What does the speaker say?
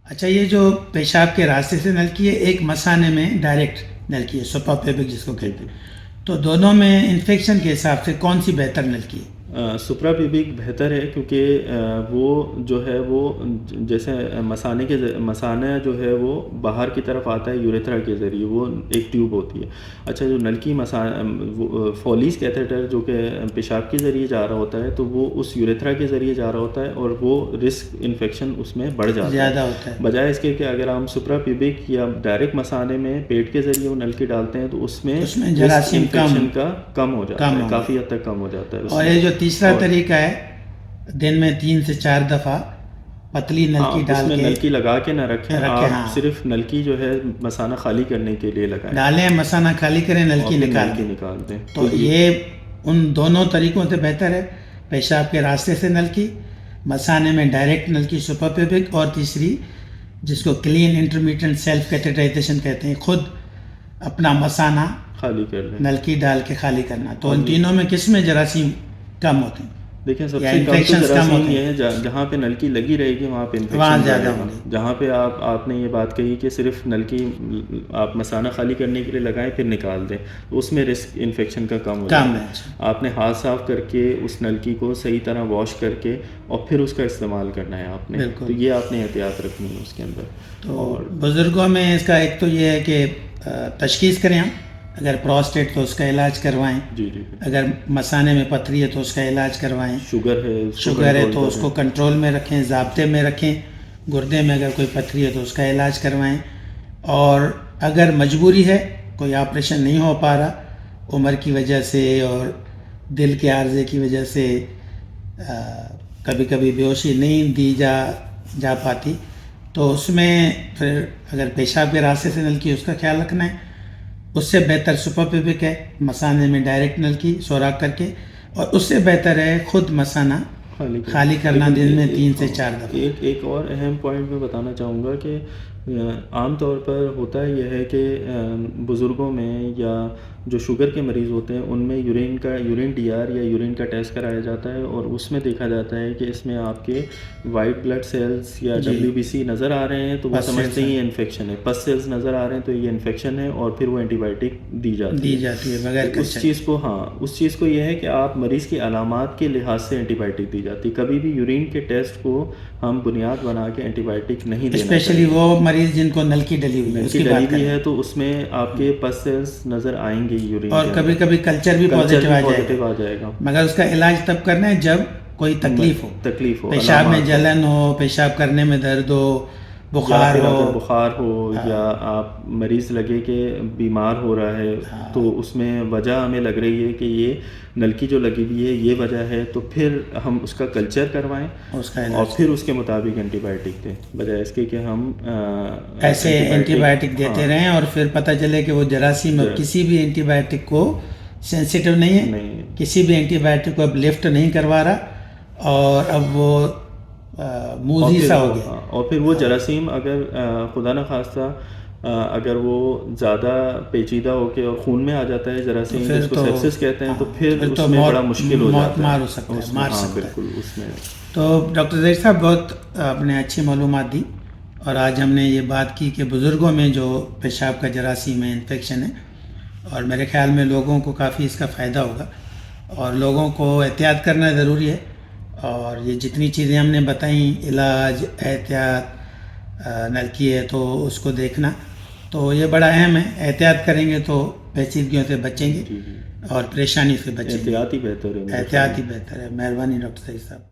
अच्छा, ये जो पेशाब के रास्ते से नलकी है, एक मसाने में डायरेक्ट नलकी है, सुपरपेबिक जिसको कहते हैं, तो दोनों में इन्फेक्शन के हिसाब से कौन सी बेहतर नलकी है? सुप्राप्यूबिक बेहतर है क्योंकि वो जो है वो जैसे मसाना जो है वो बाहर की तरफ आता है यूरेथ्रा के ज़रिए, वो एक ट्यूब होती है। अच्छा, जो नलकी फॉलीज कैथेटर जो कि पेशाब के ज़रिए जा रहा होता है, तो वो उस यूरेथ्रा के ज़रिए जा रहा होता है और वो रिस्क इन्फेक्शन उसमें बढ़ जाता ज़्यादा है। होता है। बजाय इसके कि अगर हम सुप्राप्यूबिक या डायरेक्ट मसाने में पेट के ज़रिए वो नलकी डालते हैं तो उसमें उसमें रिस्क जरासीम इन्फेक्शन का कम हो जाता कम है, हो काफ़ी हद तक कम हो जाता है और ये उसमें। जो तीसरा और तरीका है, दिन में 3 से 4 दफ़ा पतली हाँ, नलकी डाल उसमें के नलकी लगा के ना रखें रखें। आप, हाँ, सिर्फ नलकी जो है मसाना खाली करने के लिए लगाएं डालें, मसाना खाली करें, और नलकी फिर निकाल नलकी दें। निकाल दें। तो ये उन दोनों तरीकों से बेहतर है, पेशाब के रास्ते से नलकी, मसाने में डायरेक्ट नलकी सुपरपेबिक, और तीसरी जिसको क्लीन इंटरमीडिएट सेल्फ कैथेटराइजेशन कहते हैं, खुद अपना मसाना खाली कर लें। नलकी डाल के खाली करना। तो इन और तीनों में किस में जरासीम कम होते हैं देखें, या सबसे कम तो इन्फेक्शंस कम जरासीम होते ये हैं? है जहाँ पे नलकी लगी रहेगी वहाँ पे वहाँ इन्फेक्शन ज़्यादा बढ़ेगा। होंगे। जहाँ पे आपने ये बात कही कि सिर्फ नलकी आप मसाना खाली करने के लिए लगाएं फिर निकाल दें, तो उसमें रिस्क इन्फेक्शन का कम हो कम जाता है। है। अच्छा। आपने हाथ साफ करके उस नलकी को सही तरह वॉश करके और फिर उसका इस्तेमाल करना है आपने, बिल्कुल। तो ये आपने एहतियात रखनी है उसके अंदर। तो और बुज़ुर्गों में इसका एक तो ये है कि तशख़ीस करें हम, अगर प्रोस्टेट तो उसका इलाज करवाएं, जी जी, अगर मसाने में पथरी है तो उसका इलाज करवाएं, शुगर है उसको शुगर है कंट्रोल तो करें। उसको कंट्रोल में रखें, ज़ाब्ते में रखें, गुर्दे में अगर कोई पथरी है तो उसका इलाज करवाएं, और अगर मजबूरी है, कोई ऑपरेशन नहीं हो पा रहा उम्र की वजह से और दिल के आर्जे की वजह से, कभी कभी बेहोशी नहीं दी जा पाती, तो उसमें फिर अगर पेशाब के रास्ते से नलकी उसका ख्याल रखना है। उससे बेहतर सुपरपेबिक है, मसाने में डायरेक्ट नलकी सुराख करके, और उससे बेहतर है खुद मसाना खाली करना दिन में 3 से 4 दफ़ा। एक और अहम पॉइंट मैं बताना चाहूँगा कि आम तौर पर होता यह है कि बुज़ुर्गों में या जो शुगर के मरीज़ होते हैं उनमें यूरिन डीआर या यूरिन का टेस्ट कराया जाता है, और उसमें देखा जाता है कि इसमें आपके वाइट ब्लड सेल्स या WBC नज़र आ रहे हैं तो वो समझते हैं ये इन्फेक्शन है, पस सेल्स नज़र आ रहे हैं तो ये इन्फेक्शन है, और फिर वो एंटीबायोटिक दी जाती है बगैर तो उस चीज़ को, हाँ, उस चीज़ को यह है कि आप मरीज़ की अलामात के लिहाज से एंटीबायोटिक दी जाती है। कभी भी यूरिन के टेस्ट को हम बुनियाद बना के एंटीबायोटिक नहीं देना, स्पेशली वो मरीज़ जिनको नलकी डली हुई है, नलकी डली हुई है तो उसमें आपके पस सेल्स नज़र आएंगे यूरिन और कभी कभी कल्चर भी पॉजिटिव आ जाएगा, मगर उसका इलाज तब करना है जब कोई तकलीफ हो, पेशाब में जलन हो, पेशाब करने में दर्द हो, बुखार हो, या आप मरीज़ लगे कि बीमार हो रहा है, तो उसमें वजह हमें लग रही है कि ये नलकी जो लगी हुई है ये वजह है, तो फिर हम उसका कल्चर करवाएं और फिर उसके मुताबिक एंटीबायोटिक दें, बजाय इसके कि हम ऐसे एंटीबायोटिक देते रहें और फिर पता चले कि वो जरासीम किसी भी एंटीबायोटिक को सेंसिटिव नहीं है, किसी भी एंटीबायोटिक को अब लिफ्ट नहीं करवा रहा, और अब वो मूजी सा हो गया। और फिर वो जरासीम अगर खुदा न खास्ता अगर वो ज़्यादा पेचीदा होके और खून में आ जाता है जरासीम, जिसको सेप्सिस कहते हैं, तो फिर उसमें बड़ा मुश्किल हो जाता है, मार हो सकता है, मार सकता है। बिल्कुल उसमें। तो डॉक्टर ज़हीर साहब बहुत आपने अच्छी मालूमात दी, और आज हमने ये बात की कि बुज़ुर्गों में जो पेशाब का जरासीम है, इन्फेक्शन है, और मेरे ख्याल में लोगों को काफ़ी इसका फ़ायदा होगा, और लोगों को एहतियात करना ज़रूरी है। और ये जितनी चीज़ें हमने बताई, इलाज, एहतियात, नलकी है तो उसको देखना, तो ये बड़ा अहम है। एहतियात करेंगे तो पेचीदगियों से बचेंगे और परेशानी से बचेंगे। एहतियात ही बेहतर है। एहतियात ही बेहतर है। मेहरबानी डॉक्टर ज़हीर साहब।